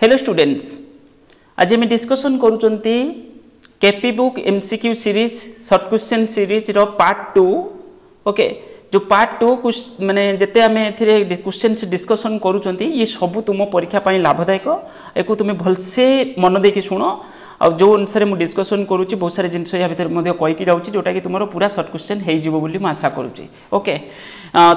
Hello students, आज हम discussion करूचंती KP book MCQ series short question series रो पार्ट 2। ओके, जो पार्ट 2 माने जते आमे एथिरे क्वेश्चन डिस्कसन करूचंती ये सब तुम परीक्षा पई लाभदायक। एको तुम भलसे मन देकी सुनो आ जो अनुसार मु डिस्कसन करूची बहुत सारे जिनस या भीतर मध्ये कहि जाउची जोटा कि तुमरो पूरा शॉर्ट क्वेश्चन हे जिवो बोली म आशा करूची। ओके,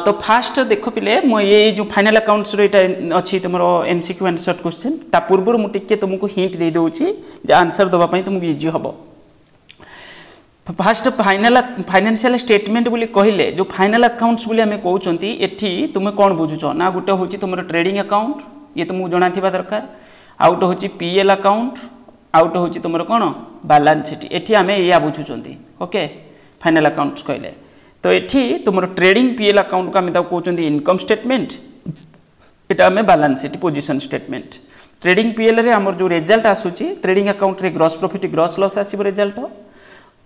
तो फास्ट देखो पिले मो ये जो फाइनल अकाउंट्स रो एटा अछि तुमरो एमसीक्यू एंड शॉर्ट क्वेश्चन ता पूर्व मु टिके तुमको हिंट दे दोची जे आंसर दबा पई तुमको इजी हबो। फास्ट फाइनेंशियल स्टेटमेंट बोली कहले जो फाइनल अकाउंट्स बोली हमें कहउचंती एठी तुमे कोन बुझुचो ना गुटे होची तुमरो ट्रेडिंग अकाउंट ये तुमको जणा थिबा दरकार, आउट होची पीएल अकाउंट, आउट होची तुमरो कोन बैलेंस शीट। एठी हमें या बुझुचंती। ओके, फाइनल अकाउंट्स कहले तो एठी तुमरो ट्रेडिंग पीएल अकाउंट का मिता कहउचंती इनकम स्टेटमेंट, एटा हमें balance sheet position statement. Trading PL रे हमर जो रिजल्ट आसुची ट्रेडिंग अकाउंट रे ग्रॉस प्रॉफिट ग्रॉस लॉस आसीबो रिजल्ट,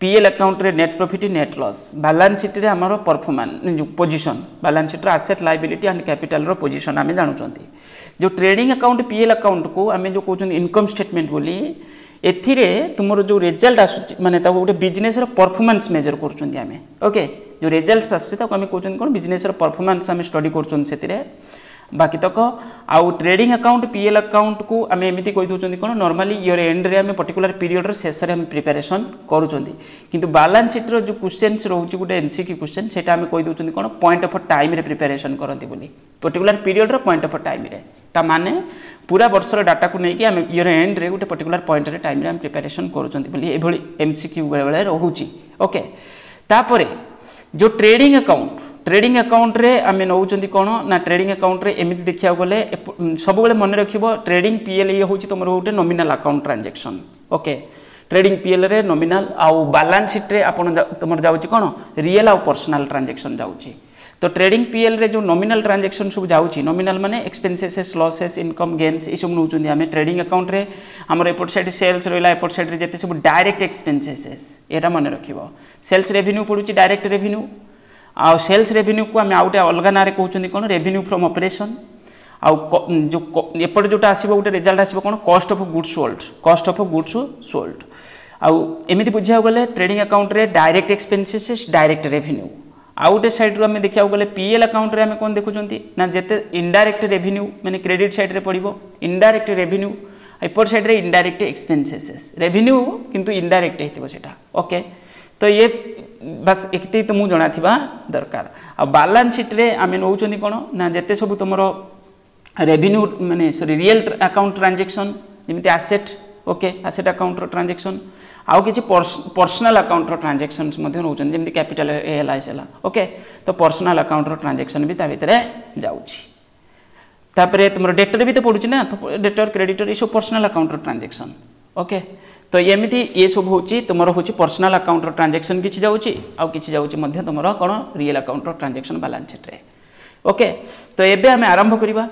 पीएल अकाउंट रे net profit net loss, balance sheet रे हमरो परफॉर्मेंस जो पोजीशन बैलेंस शीट रे एसेट लायबिलिटी एंड कैपिटल रो पोजीशन हमें जानुचंती। जो ट्रेडिंग अकाउंट पीएल अकाउंट को हमें जो कहउचंती इनकम स्टेटमेंट बोली एथिरे तुमरो जो रिजल्ट आसुची माने ता गोटे बिजनेस रो परफॉर्मेंस मेजर करचंती हमें। ओके, जो रिजल्ट्स आसुची ता हमें कहउचंती कोन बिजनेस रो परफॉर्मेंस हमें स्टडी करचंती सेतिरे। बाकी तक आउ ट्रेडिंग अकाउंट पीएल अकाउंट को आमे एमिति कहि दोचंती कोन नॉर्मली ईयर एंड रे हमें पर्टिकुलर पीरियड रे शेष रे हम प्रिपरेशन करूचंती, किंतु बैलेंस शीट रो जो क्वेश्चंस रहउची गुटे एमसीक्यू क्वेश्चन सेटा हमें कहि दोचंती कोन पॉइंट ऑफ टाइम रे प्रिपरेशन करंती बोली, पर्टिकुलर पीरियड रो पॉइंट ऑफ टाइम रे ता माने पूरा वर्ष रो डाटा को नै कि हमें ईयर एंड रे गुटे पर्टिकुलर पॉइंट रे टाइम रे हम प्रिपरेशन करूचंती बोली ए भली एमसीक्यू बेले बेले रहउची। ओके, तापरे जो ट्रेडिंग अकाउंट रे आमे नउचंती कोन ना ट्रेडिंग अकाउंट रे एमिति देखिया गले सब बेले मन रखिबो ट्रेडिंग पीएल ये होची तुमरो गोटे nominal account transaction. Okay, trading PL रे नॉमिनल आउ बैलेंस शीट रे आपन तुमर जाउची कोन रियल आउ पर्सनल ट्रांजैक्शन जाउची। तो ट्रेडिंग पीएल रे जो नॉमिनल ट्रांजैक्शन सब जाउची, नॉमिनल माने एक्सपेंसेस लॉसेस इनकम गेन्स ए सब नउचंती हमें ट्रेडिंग अकाउंट रे हमर एपोर्ट साइड सेल्स रहला, एपोर्ट साइड रे जते सब डायरेक्ट एक्सपेंसेस एटा मन रखिबो। सेल्स रेवेन्यू पडुची डायरेक्ट रेवेन्यू आ सेल्स रेवेन्यू को आमे आउटे अलगा नारे कहउचंती कोन रेवेन्यू फ्रॉम ऑपरेशन आउ जो एपट जोटा आसीबो गोटे रिजल्ट आसीबो कोन cost of goods sold, cost of goods sold. आउ एमिति बुझिया गले ट्रेडिंग अकाउंट रे डायरेक्ट एक्सपेंसेस डायरेक्ट रेवेन्यू, आउटे साइड रो हमें देखिया गले पीएल अकाउंट रे हमें कोन देखुचंती ना जेते इनडायरेक्ट रेवेन्यू माने क्रेडिट साइड रे पड़िबो इनडायरेक्ट रेवेन्यू, एपट साइड रे इनडायरेक्ट एक्सपेंसेस रेवेन्यू किंतु इनडायरेक्ट हेतिबो सेटा। ओके, तो ये बस एकते तो मु जणा थिबा दरकार। आ बैलेंस शीट रे आमे नउचंती कोन ना जेते सब तुमरो रेवेन्यू माने सॉरी रियल अकाउंट ट्रांजैक्शन जेमिति एसेट, ओके एसेट अकाउंट रो ट्रांजैक्शन आउ किछि पर्सनल अकाउंट रो ट्रांजैक्शंस मध्ये नउचंती जेमिति कैपिटल एएलआईएस हला। ओके, तो पर्सनल अकाउंट रो ट्रांजैक्शन भी ता भितरे जाउची। तापरे तुमरो डेटर भी तो पडुची ना, तो डेटर क्रेडिटर ई सब पर्सनल अकाउंट रो ट्रांजैक्शन। ओके, तो एमिति ये सब होची तुमरो होची पर्सनल अकाउंट रो ट्रांजैक्शन किछि जाउची आ किछि जाउची मध्ये तुमरो कोन रियल अकाउंट रो ट्रांजैक्शन बैलेंस शीट रे। ओके, तो एबे हमें आरंभ करिबा।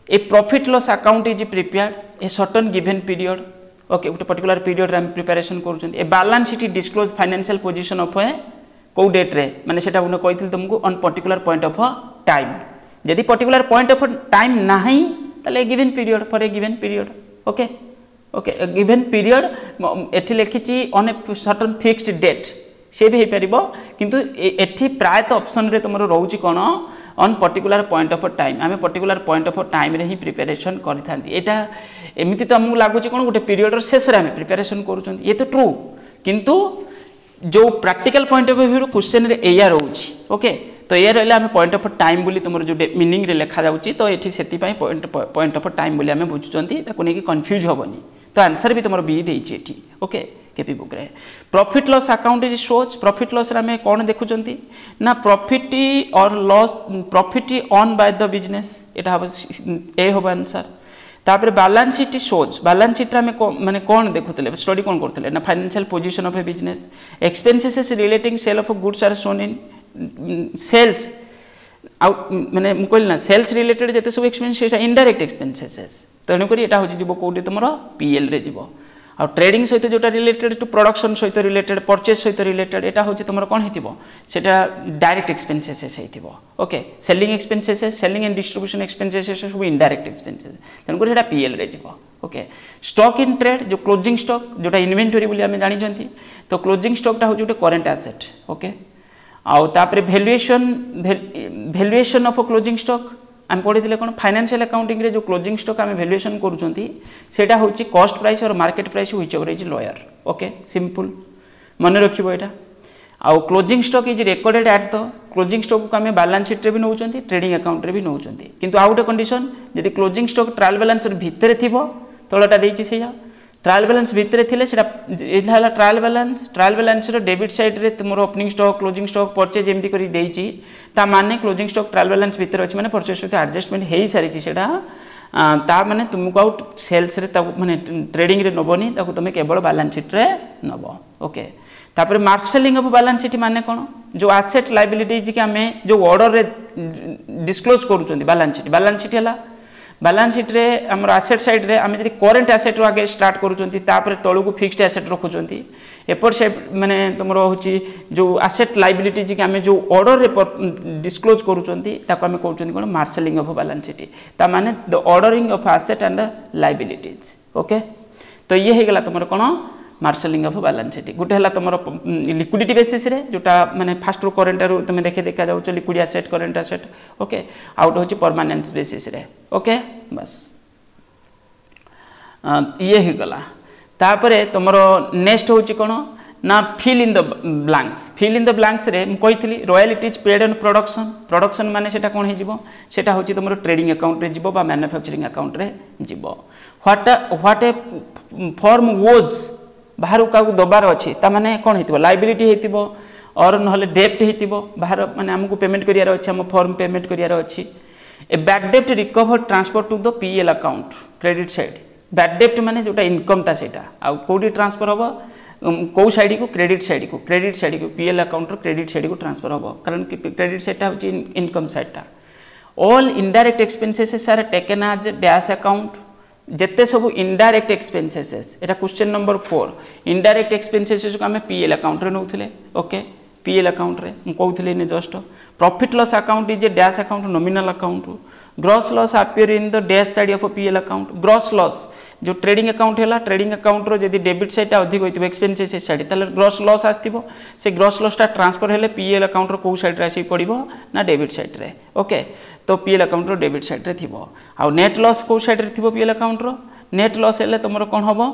A profit loss account is prepared a certain given period. Okay, गोटे पर्टिकुलर पीरियड रे हम प्रिपरेशन करूचंती। A balance sheet disclose financial position of a को डेट रे माने सेटा उन कहिथिल तुमको on particular point of time. यदि पर्टिकुलर पॉइंट ऑफ टाइम नाही तले given period for a given period. Okay, okay given period एठी लिखिची on a certain fixed date से भी हे परिबो, किंतु एठी प्राय तो ऑप्शन रे तुमरो रहउची कोन on particular point of time. आमे पर्टिकुलर पॉइंट ऑफ टाइम रे ही प्रिपरेशन करिथांती। एटा एमिति तो हमहु लागुची कोन गोटे पीरियड रो शेष रे हमें प्रिपरेशन करूचंती, ये तो ट्रू, किंतु जो प्रैक्टिकल पॉइंट ऑफ व्यू रो क्वेश्चन रे एया रहउची। ओके, तो ये रहले हमें पॉइंट ऑफ टाइम बोली तुमरो जो मीनिंग रे लिखा जाउची, तो एठी सेति पई पॉइंट ऑफ टाइम बोली हमें बुझुचंती, ताको नै कि कंफ्यूज होबनी। तो आंसर भी तुमरो बी देइची एठी। ओके, केपी बुक रे profit loss account is shows profit loss रे हमें कोन देखुचंती ना प्रॉफिट और loss profit on by the business, एटा हबो ए होबो आंसर। तापर balance sheet shows, balance sheet रे हमें माने कोन देखुतले स्टडी कोन करथले ना financial position of a business, expenses relating sale of goods are shown in sales माने कहल ना सेल्स रिलेटेड जते सब एक्सपेंस सेटा इनडायरेक्ट एक्सपेंसेस, तेणुक एटा हो जीवो कोडी तुमरो पीएल रे जीवो। आ ट्रेडिंग सहित जोटा रिलेटेड टू प्रोडक्शन सहित रिलेटेड परचेज सहित रिलेटेड एटा होची तुमरो कोन हेतिबो सेटा डायरेक्ट एक्सपेंसेस हेतिबो। Okay, selling expenses selling and distribution expenses सब इनडायरेक्ट एक्सपेंसेस, तेणुक एटा पीएल रे जीवो। ओके स्टॉक इन ट्रेड जो क्लोजिंग स्टॉक जोटा इन्वेंटरी बोली आम जानी तो क्लोजिंग स्टॉकटा हूँ गोटे करेन्ट एसेट ओके आउ तापर वैल्यूएशन ऑफ क्लोजिंग स्टॉक आम पढ़ी कौन फाइनेंशियल अकाउंटिंग रे जो क्लोजिंग स्टॉक आम वैल्यूएशन करूँगा हूँ कॉस्ट प्राइस और market price whichever is lower okay simple मन रखिबो एटा आउ closing stock is recorded at the closing stock को आम बैलेंस शीट रे भी नौचंती ट्रेडिंग अकाउंट रे भी नौचंती किंतु आउ गोटे कंडीशन यदि क्लोजिंग स्टॉक ट्रायल बैलेंस भितर थिबो तळटा देछि सेया ट्रायल बैलेंस भितर थिले सेटा एला ट्रायल बैलेंस रो डेबिट साइड रे तुमरो opening stock closing stock purchase एमती करी देछि ता माने क्लोजिंग स्टॉक ट्रायल बैलेंस भितर अछि माने परचेज सहित एडजस्टमेंट हेई सारिछि सेटा ता माने तुमको आउट सेल्स रे ता माने ट्रेडिंग रे नबनी ताको तुमे केवल बैलेंस शीट रे नबो ओके तापर मार्शलिंग ऑफ बैलेंस शीट माने कोन जो एसेट लायबिलिटीज कि आमे जो ऑर्डर रे डिस्क्लोज करूचंदी बैलेंस शीट हला बैलेंस शीट रे हमर एसेट साइड रे आमे जदि करंट एसेट रो आगे स्टार्ट करूचंती तापर तळु को फिक्स्ड एसेट रखुचंती एपर से माने तुमरो होची जो एसेट लायबिलिटीज कि आमे जो ऑर्डर रे डिस्क्लोज करूचंती ताको आमे कहउचंती कोन मार्शलिंग ऑफ बैलेंस शीट ता माने the ordering of asset and liabilities okay तो ये हे गला तुमरो कोन मार्शलिंग ऑफ बैलेंस शीट गोटे है तुम लिक्विडिटी बेसिस रे जोटा माने फास्ट रो करेंट रो तुम देखा जाउछ liquid asset current asset okay आउट होची परमानेंस बेसिस रे ओके बस ये ही गला तापरे तुमरो नेक्स्ट होची कोन ना फिल इन द ब्लैंक्स रे म कहितली रॉयल्टीज पेड ऑन प्रोडक्शन माने सेटा कोन हे जिवो सेटा होची तुमरो ट्रेडिंग अकाउंट रे जिवो बा मैन्युफैक्चरिंग अकाउंट रे जिवो व्हाट ए फॉर्म वाज बाहर का दबार अच्छी ताने कौन हो लाइबिलिटी हो और नहले डेप्ट हो बाहर माने हमको पेमेंट करियार अच्छी हम फॉर्म पेमेंट करियार अच्छी a bad dept recover transfer to the PL account credit side bad डेप्ट माने जोटा इनकमटा सेटा आ कोडी ट्रांसफर हम कौ साइड को क्रेडिट साइड को पीएल अकाउंट रो क्रेडिट साइड को ट्रांसफर हम कारण क्रेडिट साइडटा होची इनकम साइडटा all indirect expenses are taken as dash account जेते सब इनडायरेक्ट एक्सपेंसेस एटा क्वेश्चन नंबर 4 इनडायरेक्ट एक्सपेंसेस को आम पीएल अकाउंट रे नौथिले ओके पीएल अकाउंट रे हम कहउथिले ने just profit loss account is a dash account nominal account gross loss appear in the dash side of PL account gross loss जो trading account है trading account रो यदि debit साइडटा अधिक होइतो expenses side ताले gross loss आस्तिबो से gross लॉसटा transfer हेले PL account रो को side रे आसी पड़िबो ना डेबिट साइड रे ओके तो पीएल अकाउंट रो डेबिट साइड रे थिबो आ नेट लॉस को साइड रे थिबो पीएल अकाउंट रो नेट लॉस हेले तुमरो कोन हबो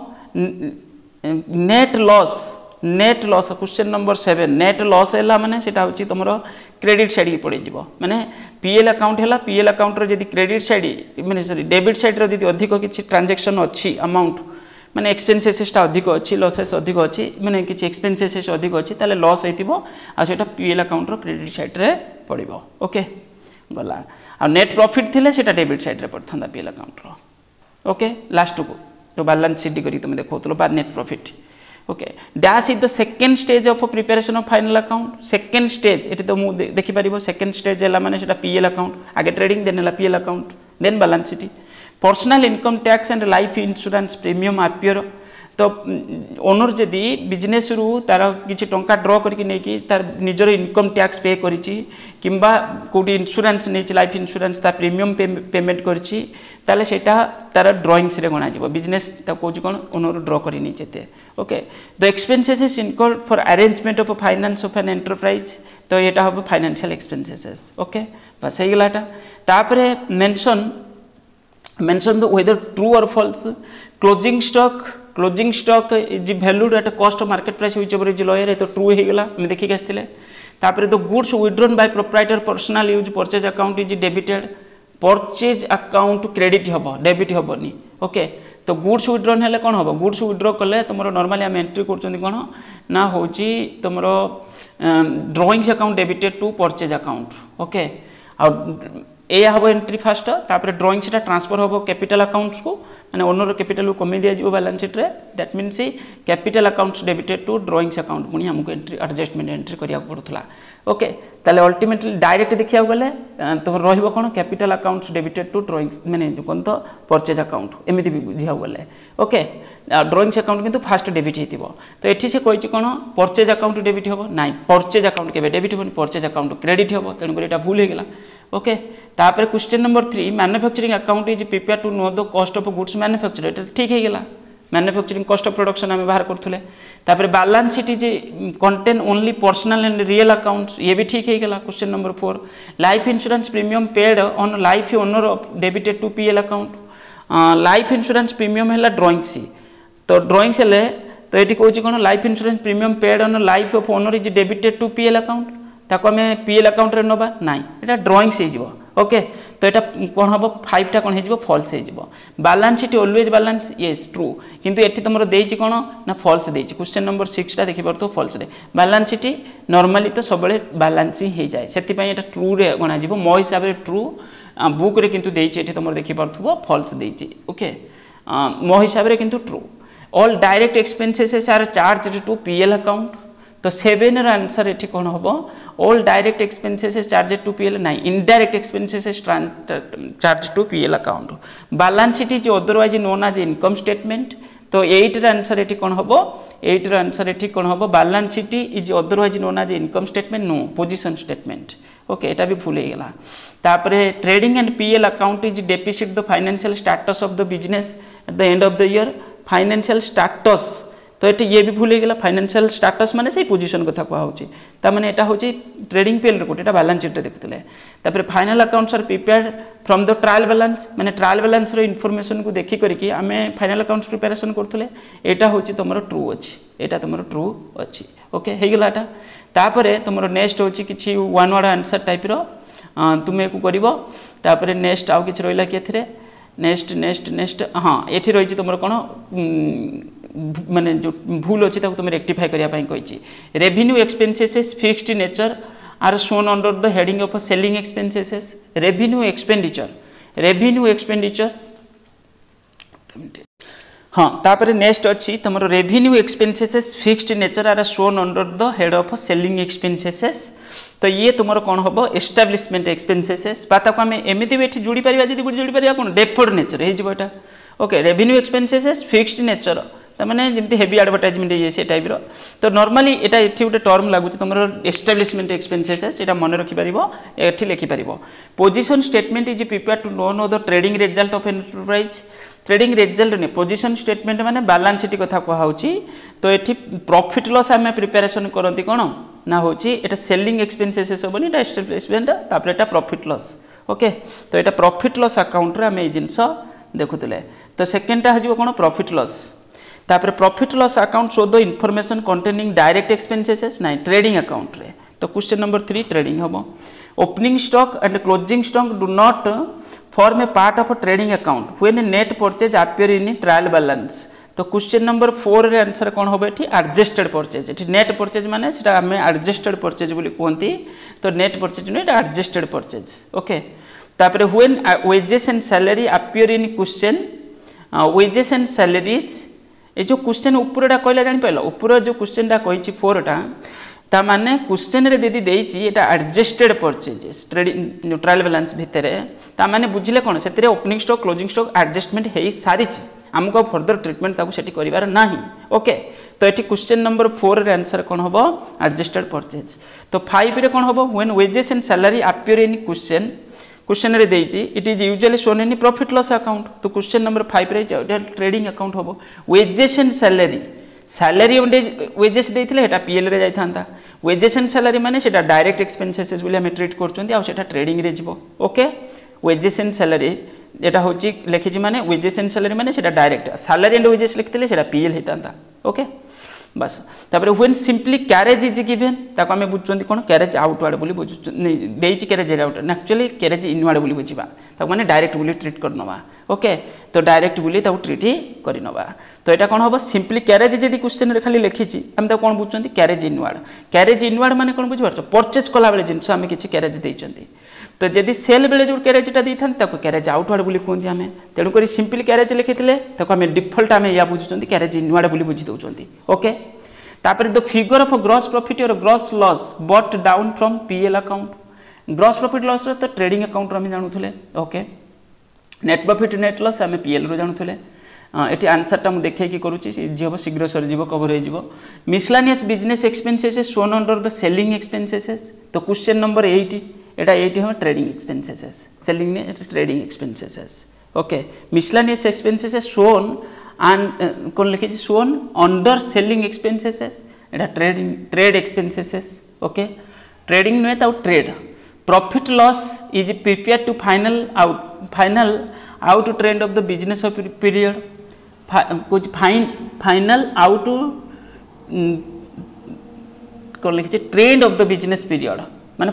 net loss question number 7 net loss हैला माने सेटा होची तुमरो क्रेडिट साइड की पड़े जिवो माने पीएल अकाउंट हैला पीएल अकाउंट रो यदि क्रेडिट साइड माने सॉरी डेबिट साइड रो यदि अधिक किछि ट्रांजैक्शन अछि अमाउंट माने एक्सपेंसेस टा अधिक अछि लॉसेस अधिक अछि माने किछि एक्सपेंसेस अधिक अछि ताले लॉस हेतिबो आ सेटा पीएल अकाउंट रो क्रेडिट साइड रे पड़िबो ओके गला आ नेट प्रॉफिट थिले सेटा डेबिट साइड रे पड़थंदा पीएल अकाउंट रो ओके लास्ट को जो बैलेंस शीट करी तुम देखो बार net profit okay dash is the second stage of preparation of final account second stage एटी तो मु देखि परिबो सेकंड स्टेज हैला माने सेटा पीएल अकाउंट आगे ट्रेडिंग देन हैला PL account then balance sheet personal income tax and life insurance premium appear तो ओनर जदि बिजनेस रु तार किछि टंका ड्रॉ करके नै कि तार निजर इनकम टैक्स पे करिछि किंबा कोडी इंश्योरेंस नै लाइफ इंश्योरेंस ता प्रीमियम पेमेंट करिछि ताले सेटा तार ड्राइंग्स रे गणा जिवो बिजनेस ता कोछि कोन ओनर ड्रॉ करि नै चेते okay the expenses is incurred for arrangement of finance of an enterprise तो एटा हो फाइनेंशियल एक्सपेंसेस ओके बस हे गलाटा तापरे mention the whether true or false closing stock is valued at cost of market price whichever is lower तो true हे गला हम देखि के आस्तिले तापरे the goods withdrawn by proprietor personal use purchase account is debited purchase account credit हबो debit हबोनी ओके तो गुड्स विथड्रॉन हेले कोन हबो गुड्स विथड्रॉ कले तुमरो नॉर्मली हम एंट्री करचोंदी कोन ना होची तुमरो drawings account debited to purchase account okay और ए हम एंट्री फास्ट तापर ड्राइंग से ट्रांसफर हम कैपिटल अकाउंट्स को माने ओनर कैपिटल को कमी दिया बैलेंस शीट रे that means capital accounts debited to drawings account पुणी हमको एंट्री एडजस्टमेंट एंट्री करिया पड़ुथला ओके ताले अल्टीमेटली डायरेक्ट देखिया गले तो रहइबो कोन capital accounts debited to drawings माने कोन तो परचेज अकाउंट एमिति भी बुझिया गले ओके ड्राइंग्स अकाउंट किंतु फास्ट डेबिट हेतिबो तो एठी से कहिछि कोन परचेज अकाउंट डेबिट हबो नाइ परचेज अकाउंट केबे डेबिट होबो परचेज अकाउंट क्रेडिट हबो तण कर एटा भूल हे गेला ओके तापर question number 3 manufacturing account is prepare to know the cost of goods manufacture एटा ठीक है गेला मैन्युफैक्चरिंग कॉस्ट ऑफ प्रोडक्शन आम बाहर करथुले तापर balance sheet is contain only personal and real accounts ये भी ठीक है गेला question number 4 life insurance premium paid on life owner of debited to PL account life insurance premium है ड्रॉइंग सी तो ड्रॉइंग से तो ये कौन कौन life insurance premium paid on life of owner is debited to PL account ताको आम PL account रे नबा नाइ एटा ड्रॉइंग से हो ओके तो ये कौन हम 5 टा कौन हो फॉल्स हो balance sheet always balance yes true किंतु एठी तुमरो देइछि कोन ना फॉल्स देइछि क्वेश्चन नंबर 6 टा देखि परतो फॉल्स रे बैलेंस शीट नॉर्मली तो सबले बैलेंस ही जाए सेति पई एटा ट्रू रे गणा जिवो मो हिसाब रे ट्रू बुक रे किंतु देइछि एठी तुमरो देखि परथुबो फॉल्स देइछि ओके मो हिसाब रे किंतु true all direct expenses are charged to PL account तो 7 ର आंसर एठी कोन होबो all direct expenses charged to PL नाही indirect expenses charge to PL account balance sheet is otherwise known as income statement तो 8 ର आंसर एठी कोन होबो 8 ର आंसर एठी कोन होबो balance sheet is otherwise known as income statement नो पोजीशन स्टेटमेंट ओके एटा भी भूल गेला तापरे trading and PL account is deficit the financial status of the business at the end of the year financial status तो ये भी भूल गला फाइनेंशियल स्टेटस माने से पोजीशन कथा कहा होची ता माने एटा होची ट्रेडिंग पीएल रिपोर्ट एटा बैलेंस शीट देखुतले तापर final accounts are prepared from the trial balance माने ट्रायल बैलेंस रो इन्फॉर्मेशन को देखि करके हमें फाइनल अकाउंट्स प्रिपरेशन करथले एटा होची तमरो ट्रू अछि एटा तमरो ट्रू अछि ओके हे गला एटा तापर तमरो नेक्स्ट होची किछि वन वर्ड आंसर टाइप रो तुमे को करिवो तापर नेक्स्ट आउ किछि रोइला केथरे नेक्स्ट नेक्स्ट नेक्स्ट हाँ एठी रही तुम कौन माने जो भूल अच्छी तुम रेक्टिफाई करने revenue expenses fixed nature are shown under the heading of selling expenses revenue expenditure हाँ तापर नेक्स्ट अच्छी तुम revenue expenses fixed nature are shown under the head of selling expenses तो ये तुम कौन हम एस्टाब्लिशमेंट एक्सपेंसेस बात आम एमती भी जोड़ी पार जी जोड़ी पार कौन डेफर्ड नेचर होटा okay revenue expenses fixed nature तमाने जमी हेवी एडवर्टाइजमेंट ये से टाइप तो नॉर्मली एटा एठी गोटे टर्म लगुच तुम एस्टाब्लिशमेंट एक्सपेंसेस एटा मन रखि परिबो एठी लिखि परिबो position statement is prepare to know the trading result of enterprise trading result ने पोजीशन स्टेटमेंट माने बैलेंस शीट कथा कहा होची तो एठी प्रॉफिट लॉस आमे प्रिपरेशन करंती कोन ना होची एटा सेलिंग एक्सपेंसेस होबनी एटा एस्टाब्लिशमेंट तापर एटा प्रॉफिट लॉस ओके तो एटा प्रॉफिट लॉस अकाउंट रे आमे ए जिंस देखुतले तो सेकंड टा हजो कोन प्रॉफिट लॉस तापर profit loss account show the information containing direct expenses ना ट्रेडिंग अकाउंट रे तो क्वेश्चन नंबर 3 ट्रेडिंग होबो opening stock and closing stock do not form A part of trading account when net purchase appear in trial balance तो question number 4 रे answer कोन होबे एठी adjusted purchase एठी नेट परचेज माने सेटा हमें एडजस्टेड परचेज बोली कोंती तो नेट परचेज नै एडजस्टेड परचेज ओके तापर when wages and salary appear in question wages and salaries ये जो क्वेश्चन ऊपरटा कहला जानि पाइलो ऊपर जो क्वेश्चनटा कहिछि 4टा ता माने क्वेश्चन रे दीदी देइछि एटा adjusted purchases trading neutral balance भितरे ता माने बुझिले कोन सेतिरे opening stock closing stock adjustment हेई सारिछि हमको फर्दर ट्रीटमेंट ताकू सेठी करिवार नाही ओके तो एठी क्वेश्चन नंबर 4 रे आंसर कोन होबो एडजस्टेड परचेज तो 5 रे कोन होबो when wages and salary appear in question रे देइछि it is usually shown in profit loss account तो क्वेश्चन नंबर 5 रे ट्रेडिंग अकाउंट होबो वेजेस एंड सैलरी वेजेस देइथिले एटा पीएल रे जाय थांता वेजेस एंड सैलरी माने सेटा डायरेक्ट एक्सपेंसेस बोली हम ट्रीट करचोंती आ सेटा ट्रेडिंग रे जिवो ओके वेजेस एंड सैलरी एटा होची लिखिछि माने वेजेस एंड सैलरी माने सेटा डायरेक्ट सैलरी एंड वेजेस लिखथिले सेटा पीएल हेतांता ओके बस तापर when simply carriage is given ताको हमें बुझचोंती कोन कैरेज आउटवर्ड बोली बुझ देइछि carriage out actually carriage inward बोली बुझिबा ताको माने डायरेक्ट बोली ट्रीट करनवा ओके तो डायरेक्ट बोली ताको ट्रीट करनवा तो एटा कोन होबो सिंपली कैरेज जदी क्वेश्चन रे खाली लिखिछि हम ताको कोन बुझचोंती कैरेज इनवर्ड माने कोन बुझ परछो परचेज कला बेले जिंस हमें किछि कैरेज देइचोंती तो जदि सेल बेले जो कैरेजटा देइथान ताको कैरेज आउटवर्ड बोली कहंती हमें तेणु करी सिंपली कैरेज लिखिथिले ताको हमें डिफॉल्ट हमें या बुझुचोंती कैरेज इनवर्ड बोली बुझि दउचोंती ओके तापर the figure of gross profit और gross loss but down from PL account gross profit loss तो ट्रेडिंग अकाउंट हमें जानुथले okay net profit net loss हमें पीएल रो जानुथले एटी आंसरटा मु देखै कि करूची जे हो शीघ्र सर जीवो कवर हो जीवो miscellaneous business expenses shown under the selling expenses तो क्वेश्चन नंबर 8 एटा एटी हम ट्रेडिंग एक्सपेंसेस सेलिंग ने trading expenses okay miscellaneous expenses shown and कौन लिखी शोन अंडर सेलिंग एक्सपेंसेस एटा ट्रेड एक्सपेंसेस ओके ट्रेडिंग नुहे तो trade profit loss is prepare to find out trend of the business period कुछ find out कौन लिखी trend of the business period माने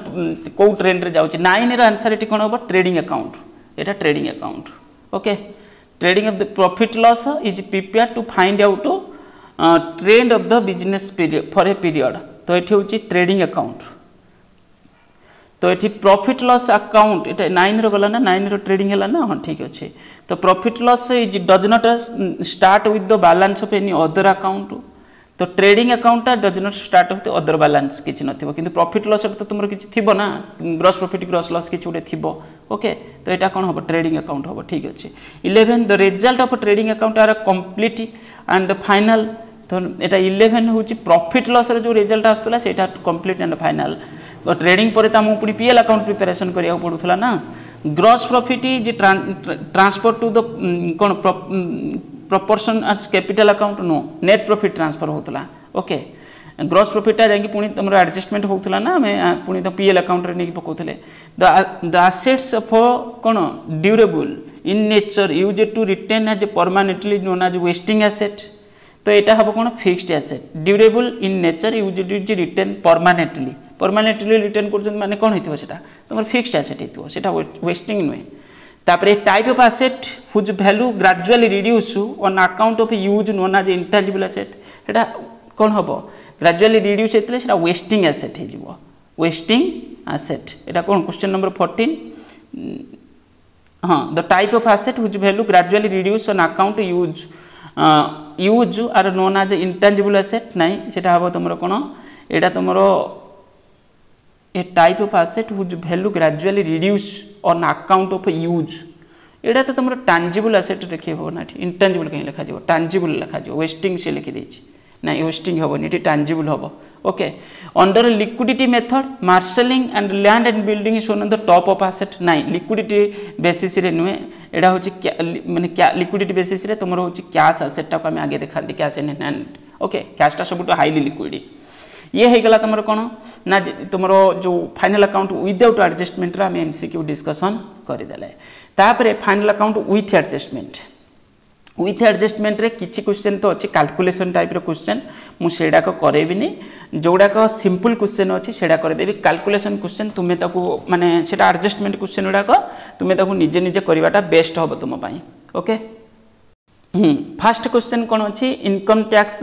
कौ ट्रेंड रे जाउची 9 रो आंसर एटी कोन होबो ट्रेडिंग अकाउंट एटा trading account okay trading of the profit loss is prepare to find out trend of the business period for a period तो एठी होची ट्रेडिंग अकाउंट तो एठी प्रॉफिट लॉस अकाउंट एटा 9 रो गला ना 9 रो ट्रेडिंग हला ना हां ठीक अछि तो profit loss is does not start with the balance of any other account तो trading account does not start with other balance किछि नथिबो किंतु प्रॉफिट लॉस तो तुमर किछि थिबो ना ग्रॉस प्रॉफिट ग्रॉस लॉस किछि उडे थिबो ओके तो एटा कोन होबो ट्रेडिंग अकाउंट होबो ठीक अछि 11 the result of trading account are complete and final तो एटा 11 होची प्रॉफिट लॉस रे जो रिजल्ट आस्तला सेटा कंप्लीट एंड फाइनल तो ट्रेडिंग पर तमु पुनी पीएल अकाउंट प्रिपरेशन करिया पडुथला ना gross profit is transfer to the कोन proportion as capital account no net profit transfer होतला ओके ग्रॉस प्रॉफिट आ जाके पुनी तमरो एडजस्टमेंट होतला ना हमें पुनी तो पीएल अकाउंट रे नेकी पकोतले द एसेट्स फॉर कोन durable in nature use to retain as permanently known as wasting asset तो एटा हबो कोन fixed asset durable in nature use to retain permanently retain करछन माने कोन हेतिबो सेटा तमर फिक्स्ड एसेट हेतिबो सेटा वेस्टिंग नय तापर type of asset whose value gradually reduce on account of use known as intangible asset एटा कोन हबो ग्रेजुअली रिड्यूस हेतले सेटा वेस्टिंग एसेट हे जिवो वेस्टिंग एसेट एटा कोन क्वेश्चन नंबर 14 हां the type of asset whose value gradually reduce on account use are known as intangible asset नाही सेटा हबो तमरो कोन एटा तमरो a type of asset whose value gradually reduce on account of use एडा तो तुमरो tangible asset लिखे हो ना intangible कहीं लिखा जाओ tangible लिखा जाओ wasting से लिखि देछि ना wasting हबो नीटी tangible हबो okay under liquidity method marshalling and land and building is one of the top of asset ना liquidity basis रे नुए एडा होछि माने liquidity basis रे तुमरो होछि cash asset टा को हम आगे देखा दी cash in hand okay cash टा सबटो हाईली लिक्विड ये है गला तुमरो कोन ना तुमरो जो फाइनल अकाउंट विदाउट एडजस्टमेंट रा हम एमसीक्यू डिस्कशन करि देले तापरे फाइनल अकाउंट विथ एडजस्टमेंट रे किछि क्वेश्चन तो अछि कैलकुलेशन टाइप रो क्वेश्चन मु सेडा को करेबिनी जोडा को सिंपल क्वेश्चन अछि सेडा करे देबी कैलकुलेशन क्वेश्चन तुमे ताको माने सेडा एडजस्टमेंट क्वेश्चन उडा को तुमे ताको निजे निजे करबाटा बेस्ट होबो तुम पई ओके फर्स्ट क्वेश्चन कोन अछि income tax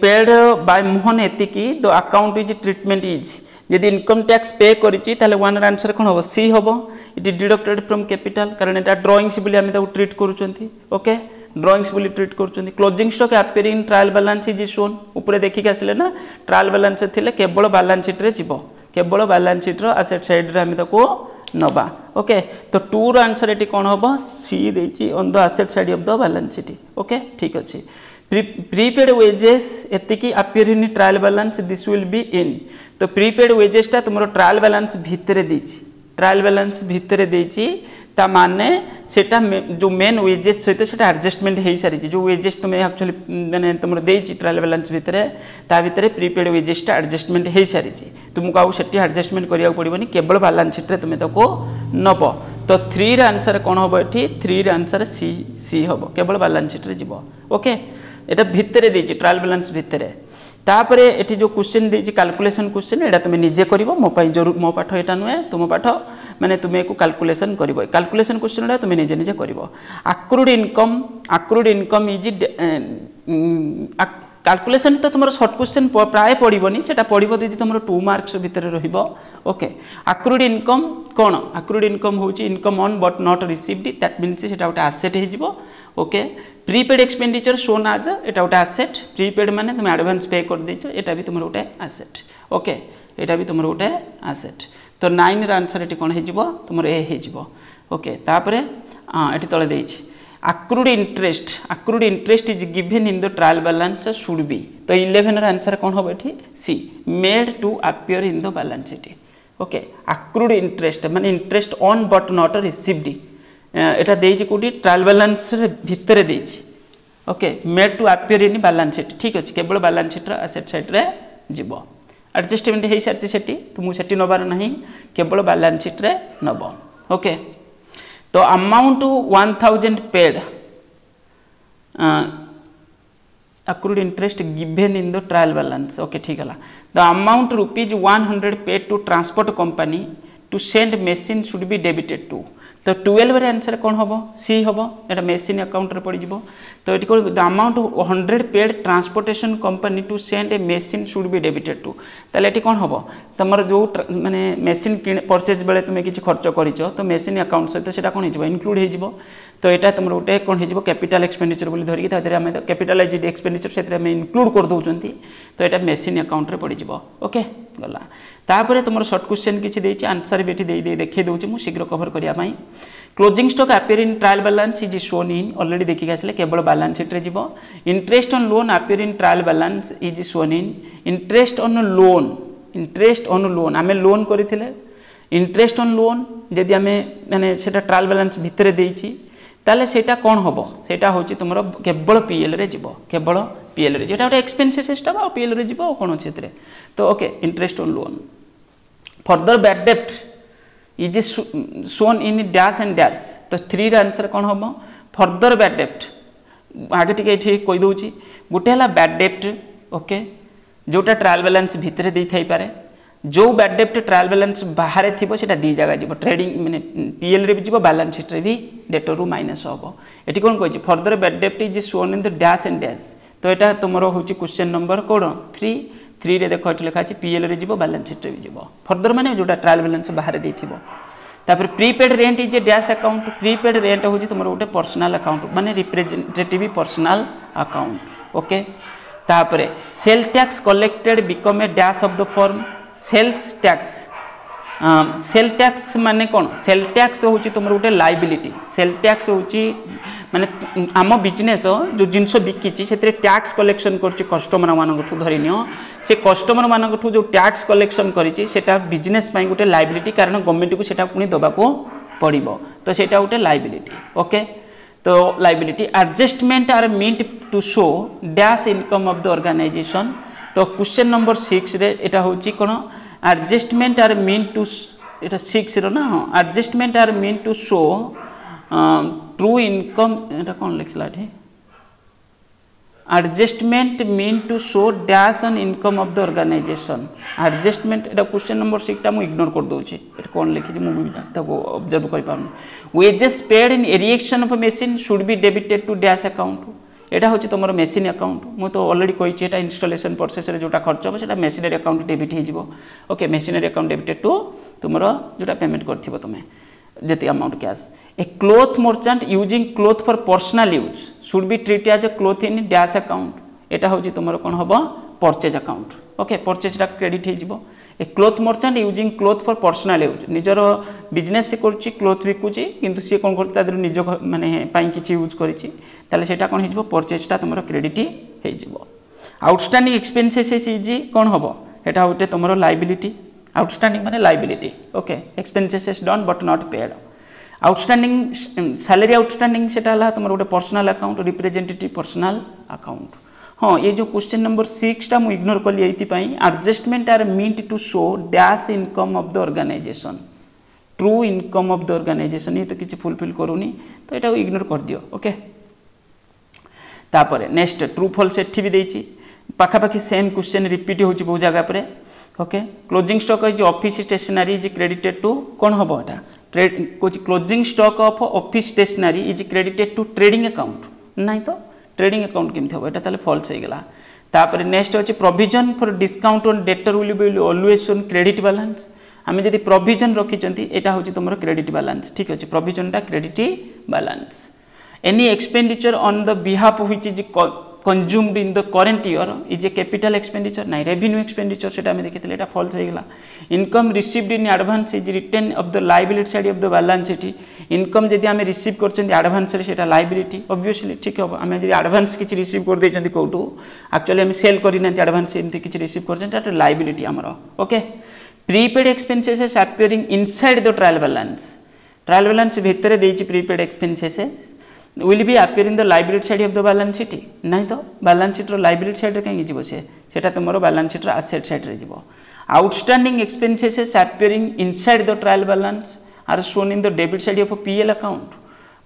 paid by Mohan एतिकी the account is treatment is यदि इनकम टैक्स पे करिछि ताले वन आंसर कोन होबो सी होबो it is deducted from capital कारण एटा ड्राइंग्स बोली हम ताको ट्रीट करूचंती ओके ड्राइंग्स बोली ट्रीट करूचंती closing stock appearing in trial balance is shown ऊपर देखि के आसिले ना ट्रायल बैलेंस थिले केवल बैलेंस शीट रे जिवो केवल बैलेंस शीट रो एसेट साइड रे हम ताको नबा ओके तो 2 रो आंसर एटी कोन होबो सी देछि on the asset side of the balance sheet okay ठीक अछि प्रीपेड वेजेस एतिकी appear in trial balance this will be in तो प्रीपेड वेजेस टा तुमरो ट्रायल बैलेंस भितरे देछि ता माने सेटा जो मेन वेजेस सहित सेटा एडजस्टमेंट हे सारी जो वेजेस तुमे एक्चुअली माने तुमरो देछि ट्रायल बैलेंस भितरे ता भितरे प्रीपेड वेजेस टा एडजस्टमेंट हे सारी तुमको आउ सेटी एडजस्टमेंट करिया पड़िबनी केवल बैलेंस शीट रे तुमे ताको नबो तो 3 रे आंसर कोन होबो एठी 3 रे आंसर सी होबो केवल बैलेंस शीट रे जिवो ओके एटा भितरे देछि ट्रायल बैलेंस भितरे तापरे एठी जो क्वेश्चन देछि कैलकुलेशन क्वेश्चन एटा तुमे निजे करिवो मो पई जरूर मो पाठ एटा नुए तुम पाठ माने तुमे को कैलकुलेशन करिवो कैलकुलेशन क्वेश्चन एटा तुमे निजे निजे करिवो अक्रूड इनकम इज कैलकुलेशन तो तुम शॉर्ट क्वेश्चन प्राय पड़ोनी से पड़ो दीदी तुम 2 मार्क्स भितर ओके अक्रूड इनकम कौन अक्रूड इनकम हूँ income on but not received that means से गोटे आसेट हो ओके प्रीपेड एक्सपेंडिचर शोन आज एटा गोटे आसेट प्रीपेड माने तुम एडवांस पे कर देछ एटा भी तुम गोटे आसेट ओके एटा भी तुम गोटे आसेट तो 9 रा आंसर एटी कोन हे जिवो तुम ए हे जिवो ओके तापरे एटी तळे देछि accrued interest is given in the trial balance should be तो 11 रा आंसर कोन होबे एठी C made to appear in the balance sheet okay accrued interest माने interest on but not received एटा देछि कोठी ट्रायल बैलेंस भितर देछि okay made to appear in balance sheet ठीक अछि केवल बैलेंस शीट रो एसेट साइड रे जीवो एडजस्टमेंट हे सारछि सेठी तुमु सेठी नबार नाही केवल बैलेंस शीट रे नबो ओके तो amount 1000 paid accrued interest given in the trial balance okay ठीक है the amount rupees 100 paid to transport company to send machine should be debited to तो 12 रे आंसर कोन होबो सी होबो एटा मशीन अकाउंट रे पड़ी जिवो तो एटी कोन the amount 100 paid transportation company to send a machine should be debited to ताले एटी कोन होबो तमर जो माने मशीन परचेज बेले तुमे किछि खर्च करिचो तो मशीन अकाउंट सहित सेटा कोन हिजबो इंक्लूड हिजबो तो एटा तमर उटे कोन हिजबो कैपिटल एक्सपेंडिचर बोली धरि कि तादरे हम कैपिटलाइज्ड एक्सपेंडिचर सेतरे हम इंक्लूड कर दोचंती तो एटा मशीन अकाउंट रे पड़ी जिवो ओके गला तापरे तुमर शॉर्ट क्वेश्चन किछि देछि आंसर बेटी दे देखै दोछि मु शीघ्र कवर करिया पई closing stock appear in trial balance is shown in already देखि आसले केवल बैलेंस शीट रे जीवो interest on loan appear in trial balance is shown in interest on loan आमे लोन करिथिले इंटरेस्ट ऑन लोन जदि आमे माने सेटा ट्रायल बैलेंस भितरे देछि ताले सेटा कोन होबो सेटा होछि तुमरो केवल पीएल रे जीवो केवल पीएल रे जेटा एक्सपेंसेस सिस्टम आ पीएल रे जीवो कोन छितरे तो okay interest on loan further bad डेब्ट is shown in dash and dash तो 3 रे आंसर कोन होबो फर्दर बैड डेब्ट आगे टिके एठी कहि दोछि गुटे हला बैड डेब्ट ओके जोटा ट्रायल बैलेंस भितरे देई थाई पारे जो बैड डेब्ट ट्रायल बैलेंस बाहर थिबो सेटा दी जगह जीवो ट्रेडिंग माने पीएल रे भी जीवो बैलेंस शीट रे भी डेटो रु माइनस होबो एठी कोन कहि फर्दर बैड डेब्ट is shown in the dash and dash तो एटा तुमरो होछि क्वेश्चन नंबर कोन 3 रे देखो एठी लिखा अछि पीएल रे जीवो बैलेंस शीट रे भी जीवो फर्दर माने जोटा ट्रायल बैलेंस बाहर देथिबो तापर prepaid rent is a dash account prepaid rent होछि तुमरो गोटे पर्सनल अकाउंट माने रिप्रेजेंटेटिव पर्सनल अकाउंट ओके तापर sale tax collected become a dash of the firm sales tax माने कोन सेल टैक्स होछि तुमरो गोटे लायबिलिटी सेल टैक्स होछि माने आम बिजनेस जो जिनस बिकिछि सेतरे टैक्स कलेक्शन करछि कस्टमर मानकठु धरिनियो से कस्टमर मानकठु जो टैक्स कलेक्शन करिछि सेटा बिजनेस पई गोटे लायबिलिटी कारण गवर्नमेंट को सेटा पुनी दबाको पड़िबो तो सेटा गोटे लायबिलिटी ओके तो liability adjustment are meant to show dash income of the organization तो क्वेश्चन नंबर 6 रे एटा होछि कोन एडजस्टमेंट आर मीन टू एटा 6 रो ना हां adjustment are mean to show true income एटा कोन लिखला ठी adjustment mean to show dash on income of the organization adjustment एटा क्वेश्चन नंबर 6 टा मु इग्नोर कर दोछि एटा कोन लिखि जे मु ताको ऑब्जर्व कर पाउन wages paid in erection of machine should be debited to dash account एटा होछि तमरो मशीन अकाउंट मु तो ऑलरेडी कहि छि एटा इंस्टॉलेशन प्रोसेस रे जोटा खर्च हो सेटा मशीनरी अकाउंट डेबिट हे जिवो okay machinery account debited to तुमरो जोटा पेमेंट करथिबो तुमे जेति amount cash a cloth merchant using cloth for personal use should be treat as a cloth in dash account एटा होछि तुमरो कोन होबो परचेज अकाउंट ओके परचेज रा क्रेडिट हे जिवो a cloth merchant using cloth for personal use निजर business से करछि क्लॉथ विकुछि किंतु से कोन करता दर निज माने पई किछि यूज करिछि ताले सेटा कोन हिजबो परचेज ता तुमरो क्रेडिट हे जिवो आउटस्टैंडिंग एक्सपेंसेस इज कोन होबो एटा होते तुमरो लायबिलिटी आउटस्टैंडिंग माने liability okay expenses done but not paid outstanding salary outstanding सेटा हला तुमरो गोटे personal account representative personal account हाँ ये जो क्वेश्चन नंबर 6 टा मु इग्नोर कली एति पई adjustment are meant to show dash income of the organization true income of the organization ये तो किछि फुलफिल करूनी तो एटा इग्नोर कर दियो ओके तापरे नेक्स्ट ट्रू फॉल्स एठी भी देछि पाखा पाखी सेम क्वेश्चन रिपीट होछि बहु जगह पर okay closing stock is office stationery is credited to कोन होबो एटा trade closing stock of office stationery is credited to trading account नहीं तो ट्रेडिंग अकाउंट केमथि हो एटा ताले फॉल्स हे गेला तापर नेक्स्ट अछि provision for discount on debtor will be always on credit balance आमे जदी प्रोविजन रखिचंती एटा होछि तमरो क्रेडिट बैलेंस ठीक अछि प्रोविजन टा credit balance any expenditure on the behalf which is consumed in the current year is a capital expenditure नाइ revenue expenditure सेटा में देखितले एटा false हे गेला income received in advance is written of the liability side of the balance sheet income जदी हमें receive करचंदी advance रे सेटा liability obviously ठीक हो हमें जदी एडवांस किछ रिसीव कर देचंदी कोटू एक्चुअली हम सेल करी नंती एडवांस एमती किछ रिसीव करचंदी एटा लायबिलिटी हमरो okay prepaid expenses appearing inside the trial balance भितर देइछि prepaid expenses will be appear in the liability side of the balance sheet नहीं तो बैलेंस शीट रो लायबिलिटी साइड रे कहीं जीवो सेटा तुमरो बैलेंस शीट रो एसेट साइड रे जीवो outstanding expenses appearing inside the trial balance are shown in the debit side of PL account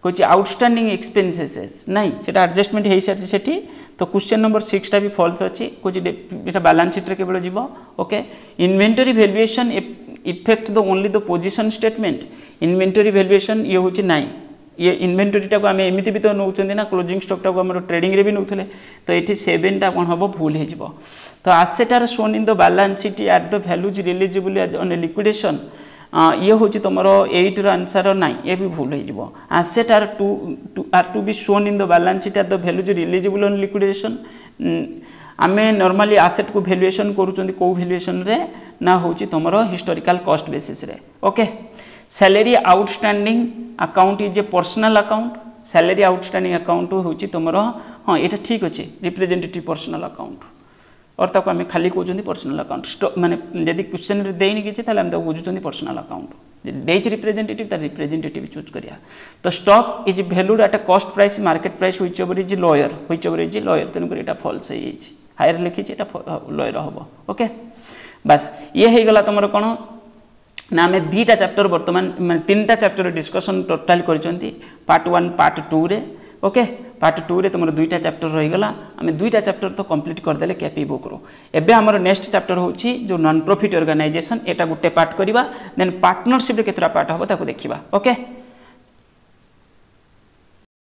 कुछ आउटस्टैंडिंग एक्सपेंसेस नहीं सेटा एडजस्टमेंट हो सारी सेठी तो क्वेश्चन नंबर 6 टा भी फॉल्स अछि कुछ एटा बैलेंस शीट रे केवल जीवो okay inventory valuation effect the only the position statement inventory valuation ये होची नहीं ये इन्वेंटरी टाको आम एमती भी तो नौकरी ना क्लोजिंग स्टॉक टाको आम ट्रेडिंग रे भी नौले तो ये 7 टा कौन हम भूल हो तो asset are shown in the balance sheet at the values realisable on liquidation ये हूँ तुम 8 रो आंसर ना ये भी भूल हो asset are to be shown in the balance sheet at the values realisable on liquidation आम नॉर्मली आसेट को वैल्यूएशन करूँ कौ वैल्यूएशन रे ना हूँ तुम हिस्टोरिकल कॉस्ट बेसिस रे okay salary outstanding account is a personal account salary outstanding account हूँ तुम हाँ ये ठीक अच्छे रिप्रेजेंटेटिव पर्सनल अकाउंट और ताको आम खाली कहते पर्सनल अकाउंट माने यदि क्वेश्चन देनी किसी आम बुझुं पर्सनल अकाउंट देज रिप्रेजेंटेटिव रिप्रेजेंटेटिव चूज करिया तो stock is valued at a cost price market price whichever is lower तेणुक ये फॉल्स है हायर लिखी लोअर हम ओके बस ये हो गला तुम कौन ना आम 2टा चैप्टर बर्तमान 3टा चैप्टर डिस्कशन टोटाल कर पार्ट 1 पार्ट 2 रे ओके पार्ट 2 रे तुम 2टा चैप्टर रहीगला आम 2टा चैप्टर तो कंप्लीट करदे केपी बुक रो एबे हमर नेक्स्ट चैप्टर होची जो नॉन प्रॉफिट ऑर्गेनाइजेशन एटा गुटे पार्ट करबा देन पार्टनरशिप रे केतरा पार्ट हबो ताको देखिबा ओके।